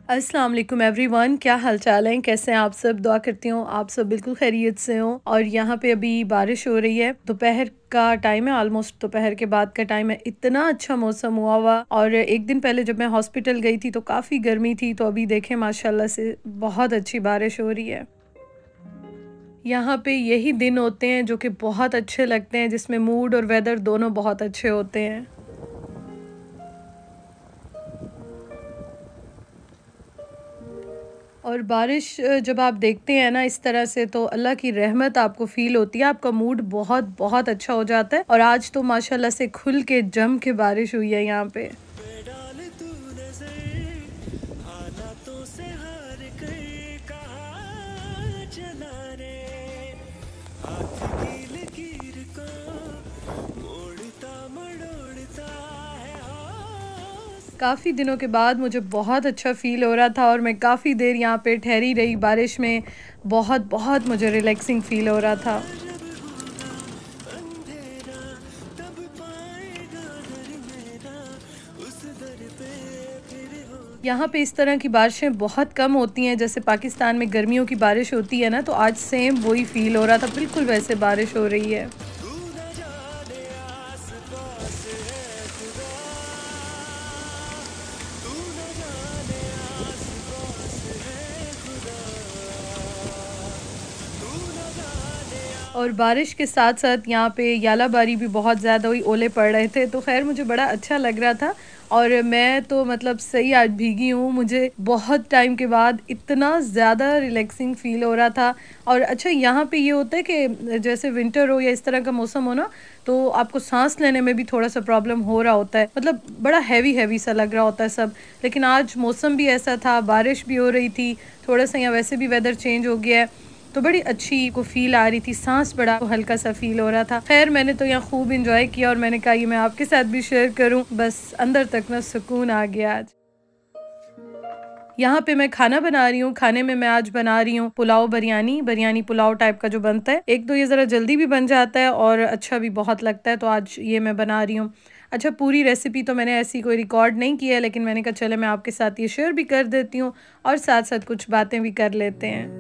अस्सलाम वालेकुम एवरीवन, क्या हाल चाल है? कैसे हैं आप सब? दुआ करती हूँ आप सब बिल्कुल खैरियत से हो। और यहाँ पे अभी बारिश हो रही है, दोपहर का टाइम है, ऑलमोस्ट दोपहर के बाद का टाइम है। इतना अच्छा मौसम हुआ और एक दिन पहले जब मैं हॉस्पिटल गई थी तो काफ़ी गर्मी थी, तो अभी देखें माशाल्लाह से बहुत अच्छी बारिश हो रही है। यहाँ पे यही दिन होते हैं जो कि बहुत अच्छे लगते हैं, जिसमें मूड और वेदर दोनों बहुत अच्छे होते हैं। और बारिश जब आप देखते हैं ना इस तरह से, तो अल्लाह की रहमत आपको फ़ील होती है, आपका मूड बहुत बहुत अच्छा हो जाता है। और आज तो माशाल्लाह से खुल के जम के बारिश हुई है यहाँ पे। काफ़ी दिनों के बाद मुझे बहुत अच्छा फ़ील हो रहा था और मैं काफ़ी देर यहाँ पे ठहरी रही बारिश में। बहुत बहुत मुझे रिलैक्सिंग फ़ील हो रहा था। यहाँ पे इस तरह की बारिशें बहुत कम होती हैं, जैसे पाकिस्तान में गर्मियों की बारिश होती है ना, तो आज सेम वही फ़ील हो रहा था, बिल्कुल वैसे बारिश हो रही है। और बारिश के साथ-साथ यहाँ पे यालाबारी भी बहुत ज़्यादा हुई, ओले पड़ रहे थे, तो ख़ैर मुझे बड़ा अच्छा लग रहा था। और मैं तो मतलब सही आज भीगी हूँ, मुझे बहुत टाइम के बाद इतना ज़्यादा रिलैक्सिंग फ़ील हो रहा था। और अच्छा, यहाँ पे ये होता है कि जैसे विंटर हो या इस तरह का मौसम हो ना, तो आपको साँस लेने में भी थोड़ा-सा प्रॉब्लम हो रहा होता है, मतलब बड़ा हैवी-हैवी सा लग रहा होता है सब। लेकिन आज मौसम भी ऐसा था, बारिश भी हो रही थी, थोड़ा-सा यहाँ वैसे भी वेदर चेंज हो गया है, तो बड़ी अच्छी को फ़ील आ रही थी, साँस बड़ा हल्का-सा फ़ील हो रहा था। ख़ैर मैंने तो यहाँ खूब एन्जॉय किया और मैंने कहा ये मैं आपके साथ भी शेयर करूँ, बस अंदर तक ना सुकून आ गया आज। यहाँ पे मैं खाना बना रही हूँ, खाने में मैं आज बना रही हूँ पुलाव बिरयानी, बिरयानी पुलाव टाइप का जो बनता है। एक तो ये ज़रा जल्दी भी बन जाता है और अच्छा भी बहुत लगता है, तो आज ये मैं बना रही हूँ। अच्छा, पूरी रेसिपी तो मैंने ऐसी कोई रिकॉर्ड नहीं किया है, लेकिन मैंने कहा चलो मैं आपके साथ ये शेयर भी कर देती हूँ और साथ-साथ कुछ बातें भी कर लेते हैं।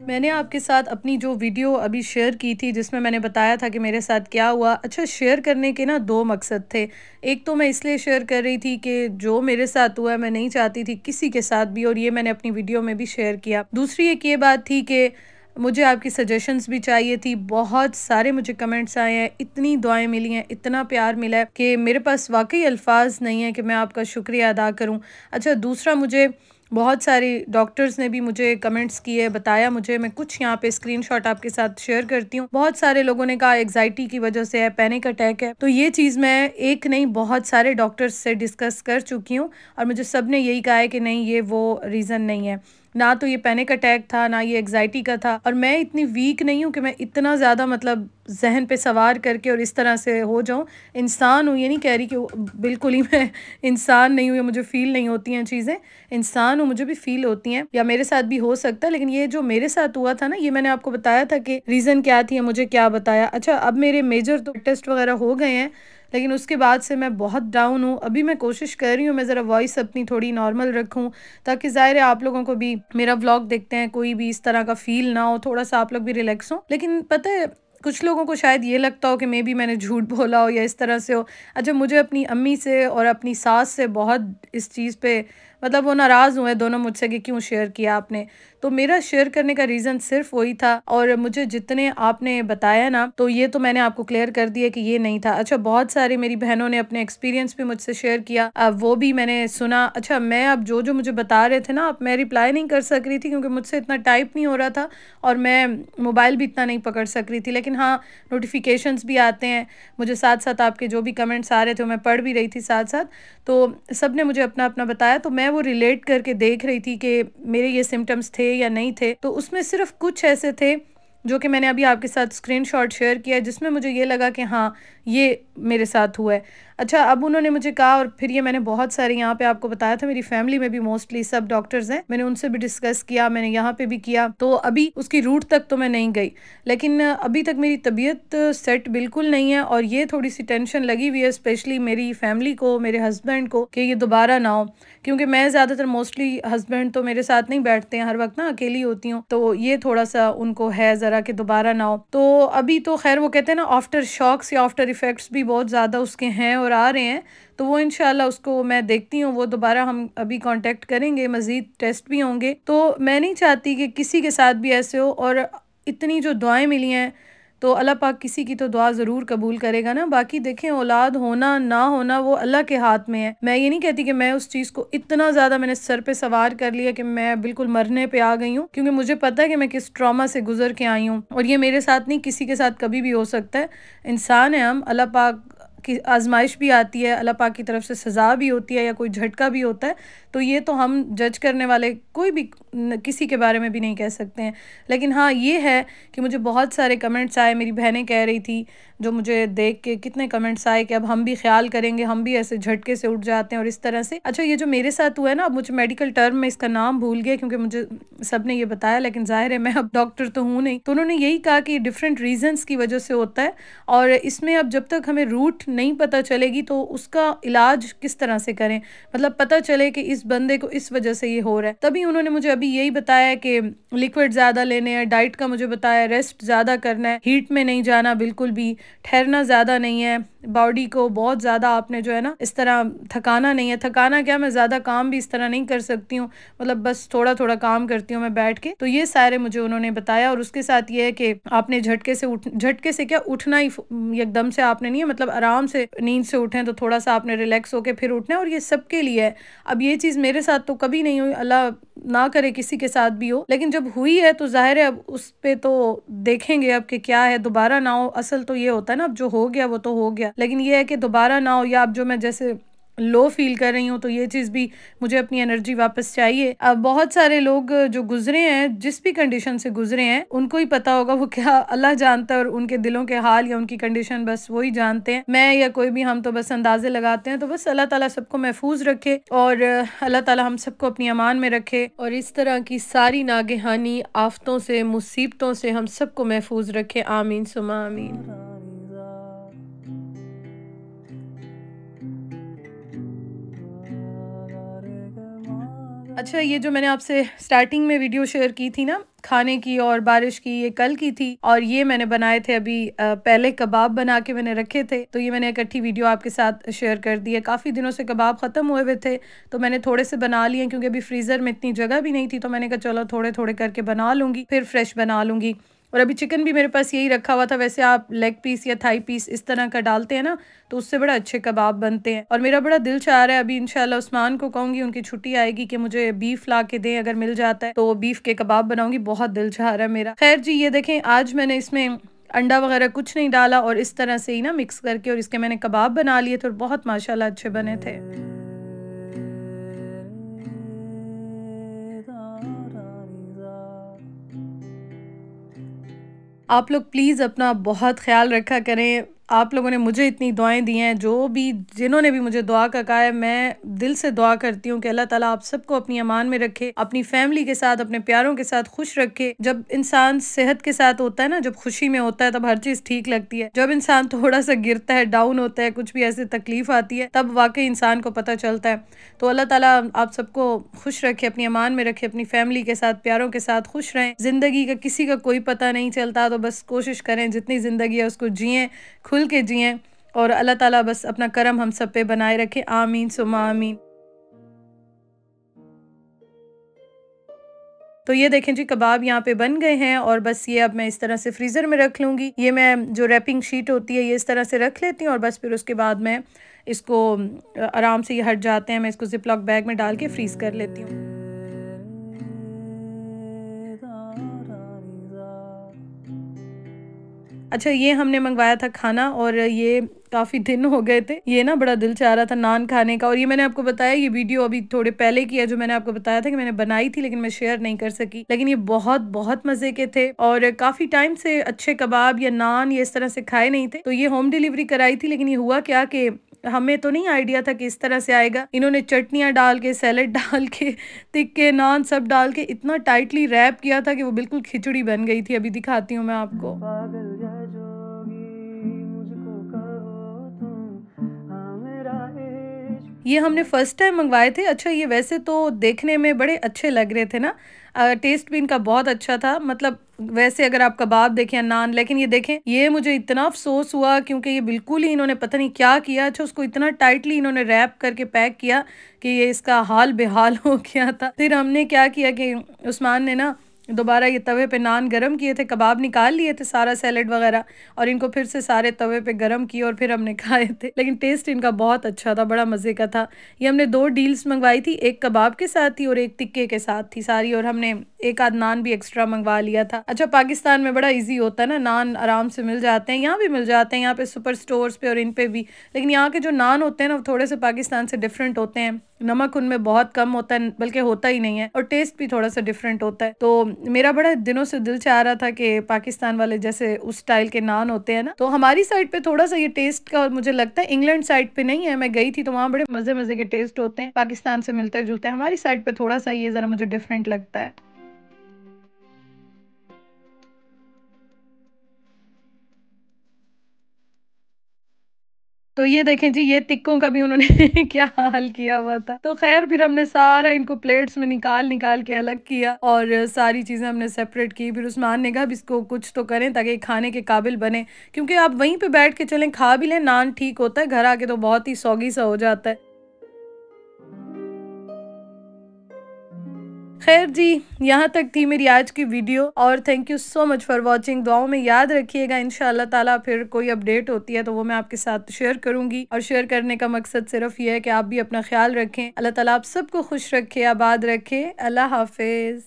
मैंने आपके साथ अपनी जो वीडियो अभी शेयर की थी, जिसमें मैंने बताया था कि मेरे साथ क्या हुआ। अच्छा, शेयर करने के ना 2 मकसद थे। एक तो मैं इसलिए शेयर कर रही थी कि जो मेरे साथ हुआ है मैं नहीं चाहती थी किसी के साथ भी, और ये मैंने अपनी वीडियो में भी शेयर किया। दूसरी एक ये बात थी कि मुझे आपकी सजेशंस भी चाहिए थी। बहुत सारे मुझे कमेंट्स आए हैं, इतनी दुआएँ मिली हैं, इतना प्यार मिला है कि मेरे पास वाक़ई अल्फ़ाज़ नहीं है कि मैं आपका शुक्रिया अदा करूँ। अच्छा, दूसरा, मुझे बहुत सारे डॉक्टर्स ने भी मुझे कमेंट्स किए, बताया मुझे, मैं कुछ यहाँ पे स्क्रीनशॉट आपके साथ शेयर करती हूँ। बहुत सारे लोगों ने कहा एंग्जायटी की वजह से है, पैनिक अटैक है। तो ये चीज़ मैं एक नहीं बहुत सारे डॉक्टर्स से डिस्कस कर चुकी हूँ और मुझे सब ने यही कहा है कि नहीं, ये वो रीज़न नहीं है। ना तो ये पैनिक अटैक था, ना ये एंग्जायटी का था, और मैं इतनी वीक नहीं हूँ कि मैं इतना ज़्यादा मतलब ज़हन पे सवार करके और इस तरह से हो जाऊँ। इंसान हूँ, ये नहीं कह रही कि बिल्कुल ही मैं इंसान नहीं हूँ या मुझे फ़ील नहीं होती हैं चीज़ें। इंसान हूँ, मुझे भी फ़ील होती हैं, या मेरे साथ भी हो सकता है, लेकिन ये जो मेरे साथ हुआ था ना, ये मैंने आपको बताया था कि रीज़न क्या थी, मुझे क्या बताया। अच्छा, अब मेरे मेजर तो टेस्ट वग़ैरह हो गए हैं, लेकिन उसके बाद से मैं बहुत डाउन हूँ। अभी मैं कोशिश कर रही हूँ मैं ज़रा वॉइस अपनी थोड़ी नॉर्मल रखूँ, ताकि ज़ाहिर है आप लोगों को भी मेरा व्लॉग देखते हैं, कोई भी इस तरह का फ़ील ना हो, थोड़ा-सा आप लोग भी रिलैक्स हों। लेकिन पता है, कुछ लोगों को शायद ये लगता हो कि मेबी मैंने झूठ बोला हो या इस तरह से हो। अच्छा, मुझे अपनी अम्मी से और अपनी सास से बहुत इस चीज़ पे मतलब वो नाराज़ हुए दोनों मुझसे कि क्यों शेयर किया आपने। तो मेरा शेयर करने का रीज़न सिर्फ़ वही था, और मुझे जितने आपने बताया ना, तो ये तो मैंने आपको क्लियर कर दिया कि ये नहीं था। अच्छा, बहुत सारी मेरी बहनों ने अपने एक्सपीरियंस भी मुझसे शेयर किया, वो भी मैंने सुना। अच्छा, मैं अब जो-जो मुझे बता रहे थे ना, अब मैं रिप्लाई नहीं कर सक रही थी क्योंकि मुझसे इतना टाइप नहीं हो रहा था और मैं मोबाइल भी इतना नहीं पकड़ सक रही थी। लेकिन हाँ, नोटिफ़िकेशंस भी आते हैं, मुझे साथ-साथ आपके जो भी कमेंट्स आ रहे थे, वो मैं पढ़ भी रही थी साथ-साथ। तो सबने मुझे अपना-अपना बताया, तो मैं वो रिलेट करके देख रही थी कि मेरे ये सिम्पटम्स थे या नहीं थे। तो उसमें सिर्फ़ कुछ ऐसे थे जो कि मैंने अभी आपके साथ स्क्रीनशॉट शेयर किया है, जिसमें मुझे ये लगा कि हाँ, ये मेरे साथ हुआ है। अच्छा, अब उन्होंने मुझे कहा, और फिर ये मैंने बहुत सारे यहाँ पे आपको बताया था, मेरी फैमिली में भी मोस्टली सब डॉक्टर्स हैं, मैंने उनसे भी डिस्कस किया, मैंने यहाँ पे भी किया, तो अभी उसकी रूट तक तो मैं नहीं गई, लेकिन अभी तक मेरी तबीयत सेट बिल्कुल नहीं है और ये थोड़ी सी टेंशन लगी हुई है, स्पेशली मेरी फैमिली को, मेरे हस्बैंड को, कि ये दोबारा ना हो, क्योंकि मैं ज़्यादातर मोस्टली हस्बैंड तो मेरे साथ नहीं बैठते हैं, हर वक्त ना अकेली होती हूँ, तो ये थोड़ा सा उनको है ज़रा कि दोबारा ना हो। तो अभी तो खैर वो कहते हैं ना आफ्टर शॉक्स या आफ्टर इफ़ेक्ट्स भी बहुत ज़्यादा उसके हैं और आ रहे हैं, तो वो इंशाल्लाह उसको मैं देखती हूँ, वो दोबारा हम अभी कांटेक्ट करेंगे, मज़ीद टेस्ट भी होंगे। तो मैं नहीं चाहती कि किसी के साथ भी ऐसे हो, और इतनी जो दुआएं मिली हैं तो अल्लाह पाक किसी की तो दुआ ज़रूर कबूल करेगा ना। बाकी देखें, औलाद होना ना होना वो अल्लाह के हाथ में है। मैं ये नहीं कहती कि मैं उस चीज़ को इतना ज़्यादा मैंने सर पे सवार कर लिया कि मैं बिल्कुल मरने पे आ गई हूँ, क्योंकि मुझे पता है कि मैं किस ट्रॉमा से गुजर के आई हूँ, और ये मेरे साथ नहीं, किसी के साथ कभी भी हो सकता है। इंसान है हम, अल्लाह पाक की आजमाइश भी आती है, अल्लाह पाक की तरफ से सज़ा भी होती है या कोई झटका भी होता है, तो ये तो हम जज करने वाले कोई भी किसी के बारे में भी नहीं कह सकते हैं। लेकिन हाँ, ये है कि मुझे बहुत सारे कमेंट्स आए, मेरी बहनें कह रही थी, जो मुझे देख के कितने कमेंट्स आए कि अब हम भी ख्याल करेंगे, हम भी ऐसे झटके से उठ जाते हैं और इस तरह से। अच्छा, ये जो मेरे साथ हुआ है ना, अब मुझे मेडिकल टर्म में इसका नाम भूल गया क्योंकि मुझे सब ने ये बताया, लेकिन जाहिर है मैं अब डॉक्टर तो हूँ नहीं, तो उन्होंने यही कहा कि डिफरेंट रीजंस की वजह से होता है, और इसमें अब जब तक हमें रूट नहीं पता चलेगी तो उसका इलाज किस तरह से करें, मतलब पता चले कि इस बंदे को इस वजह से ये हो रहा है। तभी उन्होंने मुझे अभी यही बताया कि लिक्विड ज़्यादा लेने हैं, डाइट का मुझे बताया, रेस्ट ज़्यादा करना है, हीट में नहीं जाना बिल्कुल भी, ठहरना ज़्यादा नहीं है, बॉडी को बहुत ज़्यादा आपने जो है ना इस तरह थकाना नहीं है। थकाना क्या, मैं ज़्यादा काम भी इस तरह नहीं कर सकती हूँ, मतलब बस थोड़ा थोड़ा काम करती हूँ मैं बैठ के। तो ये सारे मुझे उन्होंने बताया, और उसके साथ ये है कि आपने झटके से क्या उठना ही एकदम से आपने नहीं है, मतलब आराम से नींद से उठें तो थोड़ा सा आपने रिलैक्स होके फिर उठना है, और ये सबके लिए है। अब ये चीज़ मेरे साथ तो कभी नहीं हुई, अल्लाह ना करे किसी के साथ भी हो, लेकिन जब हुई है तो जाहिर है अब उस पे तो देखेंगे अब कि क्या है, दोबारा ना हो। असल तो ये होता है ना, अब जो हो गया वो तो हो गया, लेकिन ये है कि दोबारा ना हो, या अब जो मैं जैसे लो फील कर रही हूँ, तो ये चीज़ भी मुझे अपनी एनर्जी वापस चाहिए। अब बहुत सारे लोग जो गुजरे हैं, जिस भी कंडीशन से गुजरे हैं, उनको ही पता होगा वो क्या, अल्लाह जानता है, और उनके दिलों के हाल या उनकी कंडीशन बस वही जानते हैं। मैं या कोई भी, हम तो बस अंदाजे लगाते हैं। तो बस अल्लाह ताला सबको महफूज रखे, और अल्लाह ताला हम सबको अपनी अमान में रखे, और इस तरह की सारी नागहानी आफतों से, मुसीबतों से हम सबको महफूज रखे। आमीन सुमा आमीन। अच्छा, ये जो मैंने आपसे स्टार्टिंग में वीडियो शेयर की थी ना खाने की और बारिश की, ये कल की थी, और ये मैंने बनाए थे अभी पहले, कबाब बना के मैंने रखे थे, तो ये मैंने इकट्ठी वीडियो आपके साथ शेयर कर दी है। काफ़ी दिनों से कबाब ख़त्म हुए हुए थे, तो मैंने थोड़े से बना लिए, क्योंकि अभी फ्रीज़र में इतनी जगह भी नहीं थी, तो मैंने कहा चलो थोड़े थोड़े करके बना लूँगी, फिर फ्रेश बना लूँगी। और अभी चिकन भी मेरे पास यही रखा हुआ था। वैसे आप लेग पीस या थाई पीस इस तरह का डालते हैं ना, तो उससे बड़ा अच्छे कबाब बनते हैं। और मेरा बड़ा दिल चाह रहा है, अभी इंशाल्लाह उस्मान को कहूँगी, उनकी छुट्टी आएगी, कि मुझे बीफ ला के दें, अगर मिल जाता है तो बीफ के कबाब बनाऊंगी, बहुत दिल चाह रहा है मेरा। खैर जी, ये देखें, आज मैंने इसमें अंडा वगैरह कुछ नहीं डाला, और इस तरह से ही ना मिक्स करके और इसके मैंने कबाब बना लिए थे, और बहुत माशाल्लाह अच्छे बने थे। आप लोग प्लीज़ अपना बहुत ख्याल रखा करें। आप लोगों ने मुझे इतनी दुआएं दी हैं, जो भी जिन्होंने भी मुझे दुआ का कहा है, मैं दिल से दुआ करती हूँ कि अल्लाह ताला आप सबको अपनी अमान में रखे, अपनी फैमिली के साथ, अपने प्यारों के साथ खुश रखे। जब इंसान सेहत के साथ होता है ना, जब खुशी में होता है, तब हर चीज़ ठीक लगती है। जब इंसान थोड़ा सा गिरता है, डाउन होता है, कुछ भी ऐसे तकलीफ आती है, तब वाकई इंसान को पता चलता है। तो अल्लाह ताला आप सबको खुश रखे, अपनी अमान में रखे, अपनी फैमिली के साथ, प्यारों के साथ खुश रहें। ज़िंदगी का किसी का कोई पता नहीं चलता, तो बस कोशिश करें जितनी ज़िंदगी है उसको जिएँ, खुल के जिएँ, और अल्लाह ताला बस अपना करम हम सब पे बनाए रखे। आमीन सुमा आमीन। तो ये देखें जी, कबाब यहाँ पे बन गए हैं, और बस ये अब मैं इस तरह से फ्रीज़र में रख लूँगी। ये मैं जो रैपिंग शीट होती है, ये इस तरह से रख लेती हूँ, और बस फिर उसके बाद मैं इसको आराम से, ये हट जाते हैं, मैं इसको ज़िप लॉक बैग में डाल के फ्रीज़ कर लेती हूँ। अच्छा, ये हमने मंगवाया था खाना, और ये काफ़ी दिन हो गए थे, ये ना बड़ा दिल चाह रहा था नान खाने का। और ये मैंने आपको बताया, ये वीडियो अभी थोड़े पहले की है, जो मैंने आपको बताया था कि मैंने बनाई थी, लेकिन मैं शेयर नहीं कर सकी। लेकिन ये बहुत बहुत मज़े के थे, और काफ़ी टाइम से अच्छे कबाब या नान ये इस तरह से खाए नहीं थे। तो ये होम डिलीवरी कराई थी, लेकिन ये हुआ क्या कि हमें तो नहीं आइडिया था कि इस तरह से आएगा। इन्होंने चटनियाँ डाल के, सैलेड डाल के, तिक्के, नान सब डाल के इतना टाइटली रैप किया था कि वो बिल्कुल खिचड़ी बन गई थी। अभी दिखाती हूँ मैं आपको। ये हमने फर्स्ट टाइम मंगवाए थे। अच्छा, ये वैसे तो देखने में बड़े अच्छे लग रहे थे ना, टेस्ट भी इनका बहुत अच्छा था। मतलब वैसे अगर आप कबाब देखें या नान, लेकिन ये देखें, ये मुझे इतना अफसोस हुआ क्योंकि ये बिल्कुल ही इन्होंने पता नहीं क्या किया। अच्छा, उसको इतना टाइटली इन्होंने रैप करके पैक किया कि ये इसका हाल बेहाल हो गया था। फिर हमने क्या किया कि उस्मान ने ना दोबारा ये तवे पे नान गरम किए थे, कबाब निकाल लिए थे, सारा सैलेड वगैरह, और इनको फिर से सारे तवे पे गरम किए और फिर हमने खाए थे। लेकिन टेस्ट इनका बहुत अच्छा था, बड़ा मज़े का था। ये हमने 2 डील्स मंगवाई थी, एक कबाब के साथ थी और एक टिक्के के साथ थी सारी, और हमने एक आध नान भी एक्स्ट्रा मंगवा लिया था। अच्छा, पाकिस्तान में बड़ा ईजी होता है ना, नान आराम से मिल जाते हैं, यहाँ भी मिल जाते हैं, यहाँ पे सुपर स्टोर्स पे और इन पे भी। लेकिन यहाँ के जो नान होते हैं ना, वो थोड़े से पाकिस्तान से डिफरेंट होते हैं। नमक उनमें बहुत कम होता है, बल्कि होता ही नहीं है, और टेस्ट भी थोड़ा सा डिफरेंट होता है। तो मेरा बड़ा दिनों से दिल चाह रहा था कि पाकिस्तान वाले जैसे उस स्टाइल के नान होते हैं ना, तो हमारी साइड पे थोड़ा सा ये टेस्ट का मुझे लगता है, इंग्लैंड साइड पे नहीं है, मैं गई थी तो वहाँ बड़े मजे मजे के टेस्ट होते हैं, पाकिस्तान से मिलते जुलते हैं। हमारी साइड पे थोड़ा सा ये जरा मुझे डिफरेंट लगता है। तो ये देखें जी, ये टिक्कों का भी उन्होंने क्या हाल किया हुआ था। तो खैर फिर हमने सारा इनको प्लेट्स में निकाल निकाल के अलग किया और सारी चीज़ें हमने सेपरेट की। फिर उस्मान ने कहा अब इसको कुछ तो करें ताकि खाने के काबिल बने, क्योंकि आप वहीं पे बैठ के चलें खा भी लें, नान ठीक होता है, घर आके तो बहुत ही सौगी सा हो जाता है। खैर जी, यहाँ तक थी मेरी आज की वीडियो, और thank you so much for watching. दुआओं में याद रखिएगा, इंशाअल्लाह ताला फिर कोई अपडेट होती है तो वो मैं आपके साथ शेयर करूंगी, और शेयर करने का मकसद सिर्फ ये है कि आप भी अपना ख्याल रखें। अल्लाह ताला आप सबको खुश रखे, आबाद रखे। अल्लाह हाफिज।